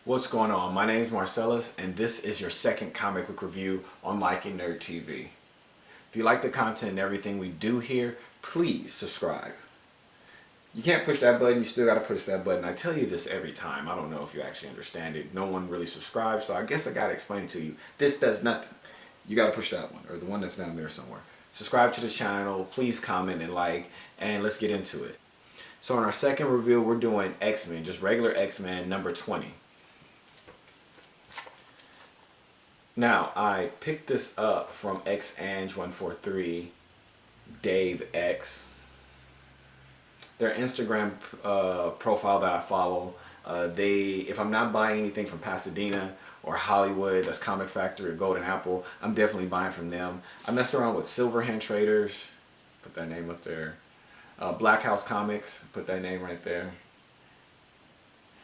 What's going on? My name is Marcellus, and this is your second comic book review on LycanNerdtv. If you like the content and everything we do here, please subscribe. You can't push that button, you still gotta push that button. I tell you this every time. I don't know if you actually understand it. No one really subscribes, so I guess I gotta explain it to you. This does nothing. You gotta push that one, or the one that's down there somewhere. Subscribe to the channel, please comment and like, and let's get into it. So in our second review, we're doing X-Men, just regular X-Men number 20. Now, I picked this up from XAnge143, Dave X. Their Instagram profile that I follow, if I'm not buying anything from Pasadena or Hollywood, that's Comic Factory or Golden Apple, I'm definitely buying from them. I mess around with Silverhand Traders, put that name up there. Black House Comics, put that name right there.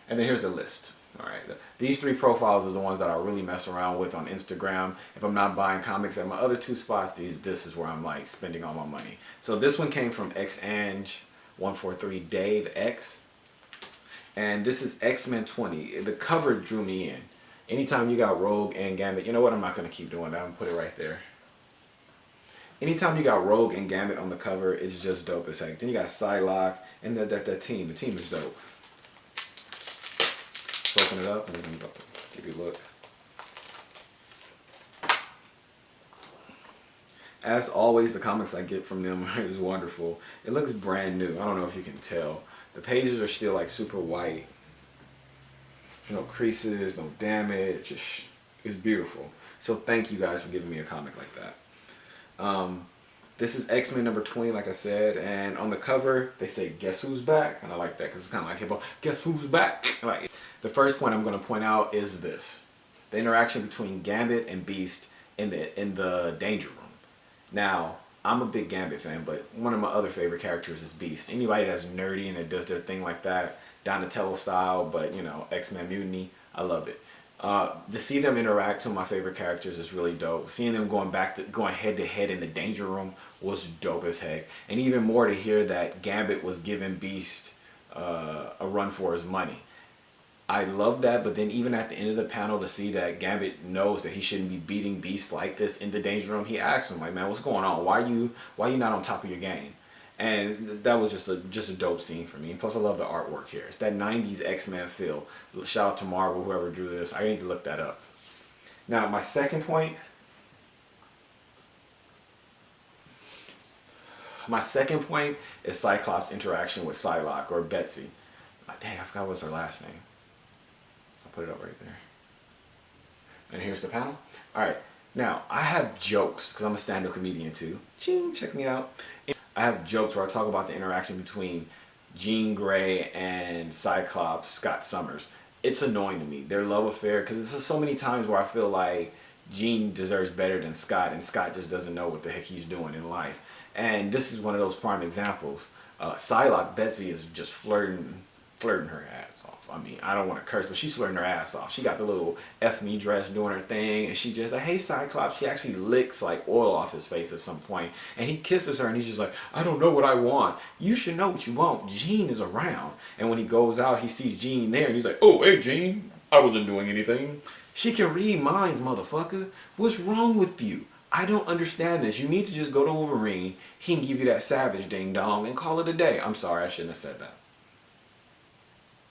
And then here's the list. Alright, these three profiles are the ones that I really mess around with on Instagram. If I'm not buying comics at my other two spots, this is where I'm like spending all my money. So this one came from XAnge143 Dave X. And this is X-Men 20. The cover drew me in. Anytime you got Rogue and Gambit, you know what, I'm not going to keep doing that. I'm going to put it right there. Anytime you got Rogue and Gambit on the cover, it's just dope as heck. Then you got Psylocke and that team. The team is dope. Open it up and give you a look. As always, the comics I get from them is wonderful. It looks brand new. I don't know if you can tell. The pages are still like super white. No creases, no damage. It's beautiful. So thank you guys for giving me a comic like that. This is X-Men number 20, like I said, and on the cover they say "Guess who's back?" and I like that because it's kind of like hip hop. Guess who's back? Like, the first point I'm going to point out is this: the interaction between Gambit and Beast in the Danger Room. Now, I'm a big Gambit fan, but one of my other favorite characters is Beast. Anybody that's nerdy and that does their thing like that, Donatello style, but you know, X-Men Mutiny, I love it. To see them interact, two of my favorite characters, is really dope. Seeing them going head to head in the Danger Room was dope as heck. And even more to hear that Gambit was giving Beast a run for his money. I love that, but then even at the end of the panel to see that Gambit knows that he shouldn't be beating Beast like this in the Danger Room, he asks him like, "Man, what's going on? Why you not on top of your game?" And that was just a dope scene for me. And plus, I love the artwork here. It's that 90s X-Men feel. Shout out to Marvel, whoever drew this. I need to look that up. Now, my second point. My second point is Cyclops' interaction with Psylocke, or Betsy. Dang, I forgot what's her last name. I'll put it up right there. And here's the panel. All right. Now, I have jokes, because I'm a stand-up comedian too. Ching, check me out. I have jokes where I talk about the interaction between Jean Grey and Cyclops, Scott Summers. It's annoying to me, their love affair, because there's so many times where I feel like Jean deserves better than Scott, and Scott just doesn't know what the heck he's doing in life. And this is one of those prime examples. Psylocke, Betsy, is just flirting her ass off. I mean, I don't want to curse, but she's flirting her ass off. She got the little F me dress doing her thing, and she just like, "Hey, Cyclops." She actually licks like oil off his face at some point, and he kisses her, and he's just like, "I don't know what I want. You should know what you want. Jean is around." And when he goes out, he sees Jean there, and he's like, "Oh, hey, Jean. I wasn't doing anything." She can read minds, motherfucker. What's wrong with you? I don't understand this. You need to just go to Wolverine. He can give you that savage ding dong and call it a day. I'm sorry, I shouldn't have said that.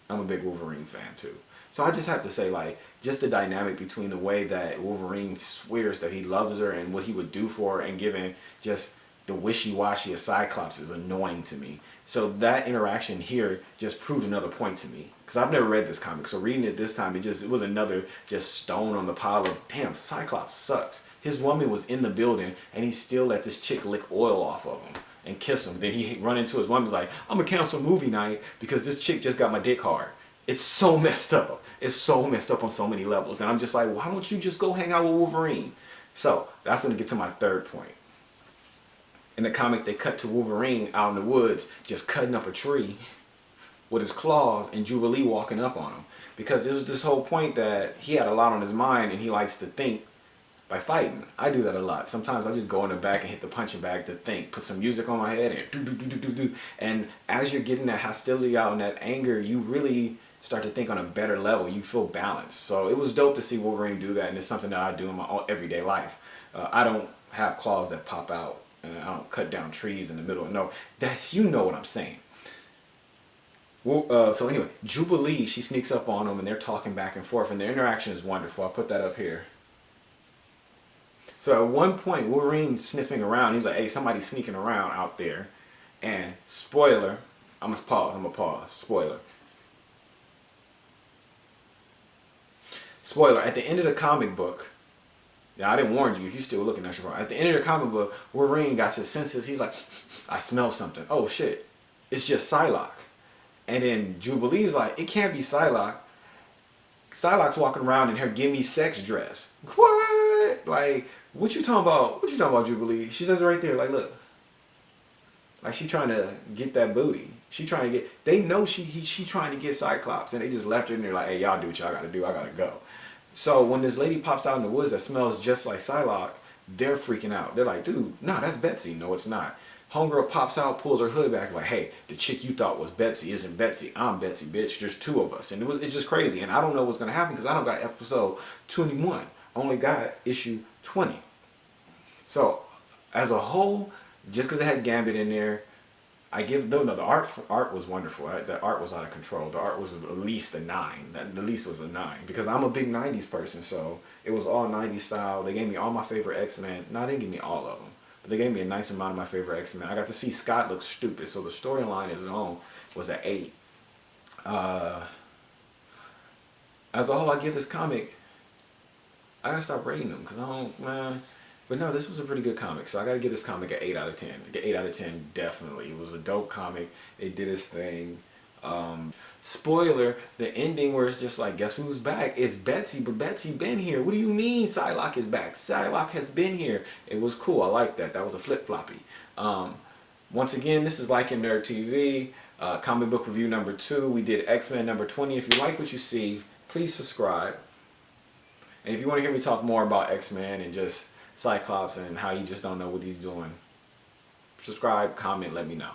I'm a big Wolverine fan too. So I just have to say, like, just the dynamic between the way that Wolverine swears that he loves her and what he would do for her, and given just the wishy-washy of Cyclops, is annoying to me. So that interaction here just proved another point to me, because I've never read this comic. So reading it this time, it was another just stone on the pile of, damn, Cyclops sucks. His woman was in the building and he still let this chick lick oil off of him and kiss him. Then he run into his woman, like, "I'm gonna cancel movie night because this chick just got my dick hard." It's so messed up. It's so messed up on so many levels. And I'm just like, why don't you just go hang out with Wolverine? So that's gonna get to my third point. In the comic, they cut to Wolverine out in the woods just cutting up a tree with his claws, and Jubilee walking up on him. Because it was this whole point that he had a lot on his mind and he likes to think by fighting. I do that a lot. Sometimes I just go in the back and hit the punching bag to think. Put some music on my head and do. And as you're getting that hostility out and that anger, you really start to think on a better level. You feel balanced. So it was dope to see Wolverine do that, and it's something that I do in my everyday life. I don't have claws that pop out, and I don't cut down trees in the middle. No, that, you know what I'm saying. Well, so anyway, Jubilee, she sneaks up on them, and they're talking back and forth, and their interaction is wonderful. I'll put that up here. So at one point, Wolverine's sniffing around. He's like, hey, somebody's sneaking around out there. And spoiler, I'm going to pause. Spoiler, at the end of the comic book, yeah, I didn't warn you if you're still looking at your phone. At the end of the comic book, Wolverine got his senses. He's like, I smell something. Oh, shit. It's just Psylocke. And then Jubilee's like, it can't be Psylocke. Psylocke's walking around in her gimme sex dress. What? Like, what you talking about? What you talking about, Jubilee? She says it right there. Like, look. Like, she trying to get that booty. She trying to get, they know she trying to get Cyclops. And they just left her in there like, hey, y'all do what y'all got to do. I got to go. So when this lady pops out in the woods that smells just like Psylocke, they're freaking out. They're like, dude, nah, that's Betsy. No, it's not. Homegirl pops out, pulls her hood back, like, hey, the chick you thought was Betsy isn't Betsy. I'm Betsy, bitch. There's two of us. And it's just crazy. And I don't know what's going to happen because I don't got episode 21. Only got issue 20. So, as a whole, just because it had Gambit in there, I give, no, the art was wonderful. The art was out of control. The art was at least a 9. The least was a 9. Because I'm a big 90s person, so it was all 90s style. They gave me all my favorite X-Men. No, they didn't give me all of them. They gave me a nice amount of my favorite X-Men. I got to see Scott look stupid, so the storyline is on was an 8. As a whole, I give this comic, I gotta stop rating them because I don't, man. But no, this was a pretty good comic, so I gotta give this comic an 8 out of 10. 8 out of 10, definitely. It was a dope comic. It did its thing. Spoiler, the ending where it's just like, guess who's back? It's Betsy, but Betsy been here. What do you mean Psylocke is back? Psylocke has been here. It was cool. I like that. That was a flip-floppy. Once again, this is Lycan Nerd TV, comic book review number 2. We did X-Men number 20. If you like what you see, please subscribe. And if you want to hear me talk more about X-Men and just Cyclops and how you just don't know what he's doing, subscribe, comment, let me know.